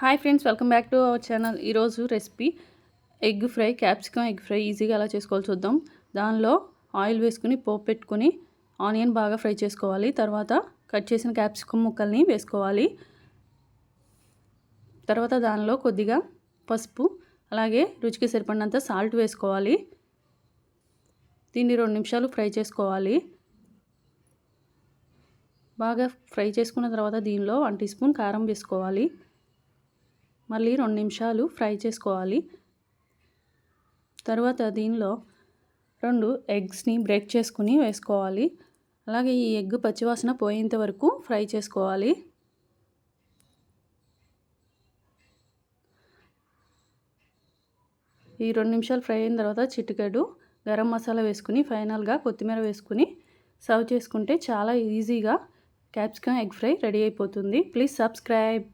Hi friends, welcome back to our channel. ఈరోజు recipe egg fry, capsicum egg fry ఈజీగా ఎలా చేసుకోవాలో చూద్దాం. దానిలో ఆయిల్ వేసుకుని పోపు పెట్టుకుని ఆనియన్ బాగా ఫ్రై చేసుకోవాలి. తర్వాత కట్ చేసిన క్యాప్సికమ్ ముక్కల్ని వేసుకోవాలి. తర్వాత దానిలో కొద్దిగా పసుపు, అలాగే రుచికి సరిపడినంత సాల్ట్ వేసుకోవాలి. దీన్ని 2 నిమిషాలు ఫ్రై చేసుకోవాలి. బాగా ఫ్రై చేసుకున్న తర్వాత దీనిలో 1 టీ స్పూన్ కారం వేసుకోవాలి. మళ్ళీ 2 నిమిషాలు ఫ్రై చేసుకోవాలి. తర్వాత దీనిలో 2 ఎగ్స్ని బ్రేక్ చేసుకుని వేసుకోవాలి. అలాగే ఈ ఎగ్ పచ్చివాసన పోయేంత వరకు ఫ్రై చేసుకోవాలి. ఈ 2 నిమిషాలు ఫ్రై అయిన తర్వాత చిటికెడు గరం మసాలా వేసుకుని ఫైనల్గా కొత్తిమీర వేసుకుని సర్వ్ చేసుకుంటే చాలా ఈజీగా క్యాప్సికమ్ ఎగ్ ఫ్రై రెడీ అయిపోతుంది. Please subscribe.